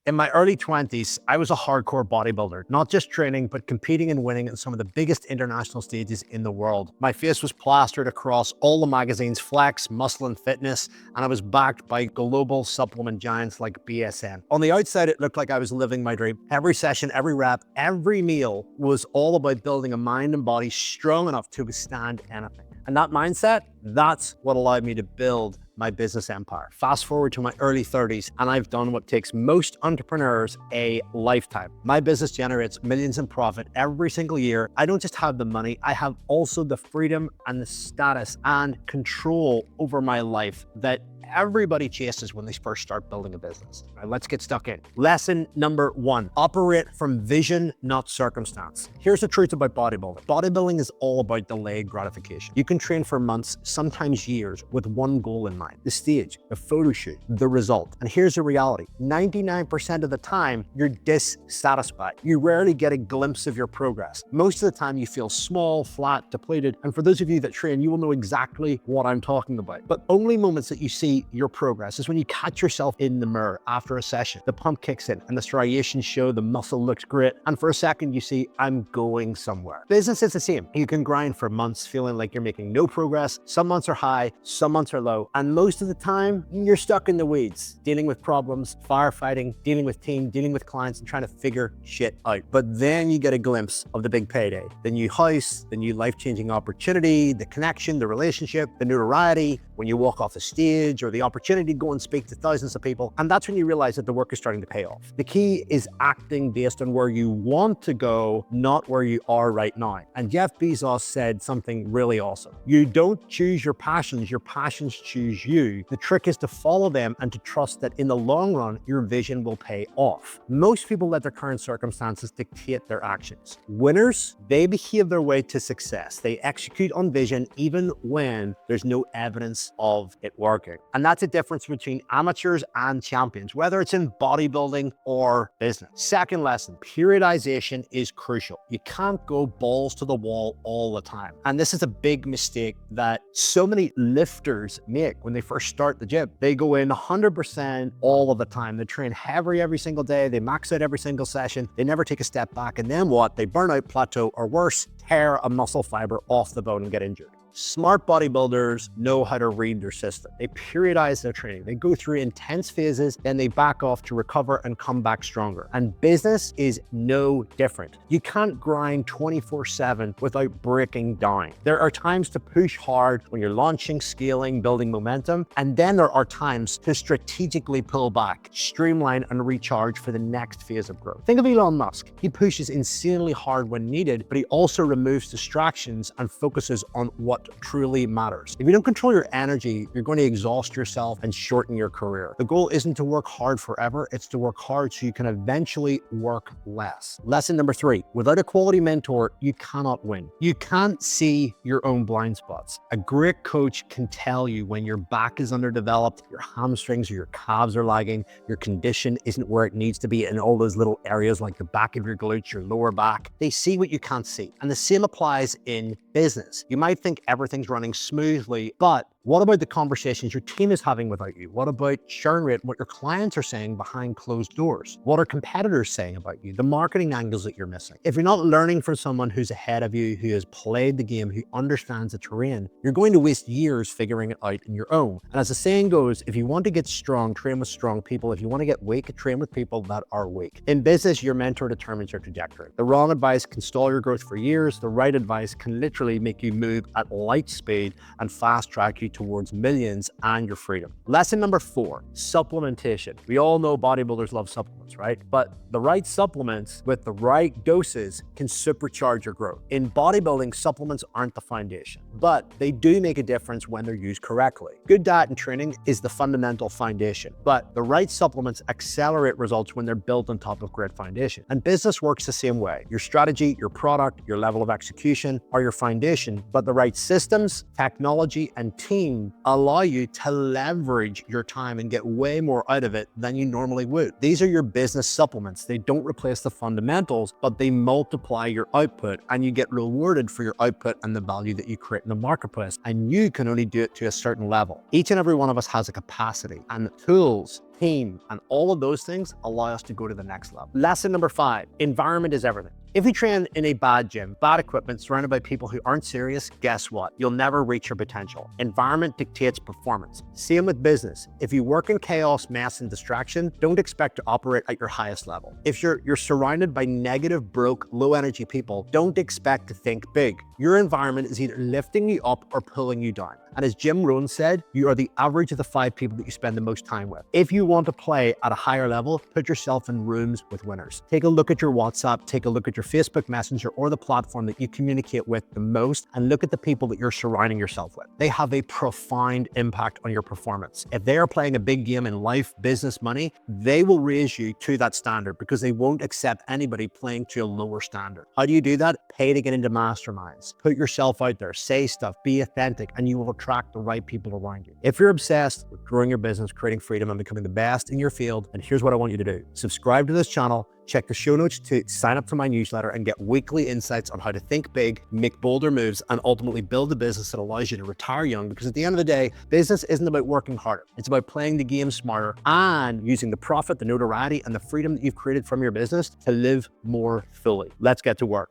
In my early 20s, I was a hardcore bodybuilder, not just training, but competing and winning at some of the biggest international stages in the world. My face was plastered across all the magazines, Flex, Muscle and Fitness, and I was backed by global supplement giants like BSN. On the outside, it looked like I was living my dream. Every session, every rep, every meal was all about building a mind and body strong enough to withstand anything. And that mindset, that's what allowed me to build my business empire. Fast forward to my early 30s, and I've done what takes most entrepreneurs a lifetime. My business generates millions in profit every single year. I don't just have the money, I have also the freedom and the status and control over my life that everybody chases when they first start building a business. All right, let's get stuck in. Lesson number 1, operate from vision, not circumstance. Here's the truth about bodybuilding. Bodybuilding is all about delayed gratification. You can train for months, sometimes years, with one goal in mind: the stage, the photo shoot, the result. And here's the reality: 99% of the time, you're dissatisfied. You rarely get a glimpse of your progress. Most of the time, you feel small, flat, depleted. And for those of you that train, you will know exactly what I'm talking about. But only moments that you see your progress is when you catch yourself in the mirror after a session. The pump kicks in and the striations show, the muscle looks great, and for a second you see, I'm going somewhere. Business is the same. You can grind for months feeling like you're making no progress. Some months are high, some months are low, and most of the time you're stuck in the weeds, dealing with problems, firefighting, dealing with team, dealing with clients, and trying to figure shit out. But then you get a glimpse of the big payday, the new house, the new life-changing opportunity, the connection, the relationship, the notoriety, when you walk off the stage, or the opportunity to go and speak to thousands of people. And that's when you realize that the work is starting to pay off. The key is acting based on where you want to go, not where you are right now. And Jeff Bezos said something really awesome: you don't choose your passions choose you. The trick is to follow them and to trust that in the long run, your vision will pay off. Most people let their current circumstances dictate their actions. Winners, they behave their way to success. They execute on vision even when there's no evidence of it working. And that's the difference between amateurs and champions, whether it's in bodybuilding or business. Second lesson, periodization is crucial. You can't go balls to the wall all the time. And this is a big mistake that so many lifters make when they first start the gym. They go in 100% all of the time. They train heavy every single day. They max out every single session. They never take a step back. And then what? They burn out, plateau, or worse, tear a muscle fiber off the bone and get injured. Smart bodybuilders know how to read their system. They periodize their training. They go through intense phases, then they back off to recover and come back stronger. And business is no different. You can't grind 24/7 without breaking down. There are times to push hard when you're launching, scaling, building momentum. And then there are times to strategically pull back, streamline, and recharge for the next phase of growth. Think of Elon Musk. He pushes insanely hard when needed, but he also removes distractions and focuses on what truly matters. If you don't control your energy, you're going to exhaust yourself and shorten your career. The goal isn't to work hard forever, it's to work hard so you can eventually work less. Lesson number 3, without a quality mentor, you cannot win. You can't see your own blind spots. A great coach can tell you when your back is underdeveloped, your hamstrings or your calves are lagging, your condition isn't where it needs to be in all those little areas like the back of your glutes, your lower back. They see what you can't see. And the same applies in business. You might think everything's running smoothly, but what about the conversations your team is having without you? What about churn rate, what your clients are saying behind closed doors? What are competitors saying about you? The marketing angles that you're missing. If you're not learning from someone who's ahead of you, who has played the game, who understands the terrain, you're going to waste years figuring it out on your own. And as the saying goes, if you want to get strong, train with strong people. If you want to get weak, train with people that are weak. In business, your mentor determines your trajectory. The wrong advice can stall your growth for years. The right advice can literally make you move at light speed and fast track you towards millions and your freedom. Lesson number 4, supplementation. We all know bodybuilders love supplements, right? But the right supplements with the right doses can supercharge your growth. In bodybuilding, supplements aren't the foundation, but they do make a difference when they're used correctly. Good diet and training is the fundamental foundation, but the right supplements accelerate results when they're built on top of great foundation. And business works the same way. Your strategy, your product, your level of execution are your foundation, but the right systems, technology, and team team allow you to leverage your time and get way more out of it than you normally would. These are your business supplements. They don't replace the fundamentals, but they multiply your output, and you get rewarded for your output and the value that you create in the marketplace. And you can only do it to a certain level. Each and every one of us has a capacity, and tools, team, and all of those things allow us to go to the next level. Lesson number 5, environment is everything. If you train in a bad gym, bad equipment, surrounded by people who aren't serious, guess what? You'll never reach your potential. Environment dictates performance. Same with business. If you work in chaos, mess, and distraction, don't expect to operate at your highest level. If you're surrounded by negative, broke, low energy people, don't expect to think big. Your environment is either lifting you up or pulling you down. And as Jim Rohn said, you are the average of the 5 people that you spend the most time with. If you want to play at a higher level, put yourself in rooms with winners. Take a look at your WhatsApp, take a look at your Facebook Messenger or the platform that you communicate with the most, and look at the people that you're surrounding yourself with. They have a profound impact on your performance. If they are playing a big game in life, business, money, they will raise you to that standard because they won't accept anybody playing to a lower standard. How do you do that? Pay to get into masterminds. Put yourself out there, say stuff, be authentic, and you will attract the right people around you. If you're obsessed with growing your business, creating freedom, and becoming the best in your field, and here's what I want you to do. Subscribe to this channel, check the show notes to sign up to my newsletter and get weekly insights on how to think big, make bolder moves, and ultimately build a business that allows you to retire young. Because at the end of the day, business isn't about working harder. It's about playing the game smarter and using the profit, the notoriety, and the freedom that you've created from your business to live more fully. Let's get to work.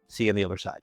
See you on the other side.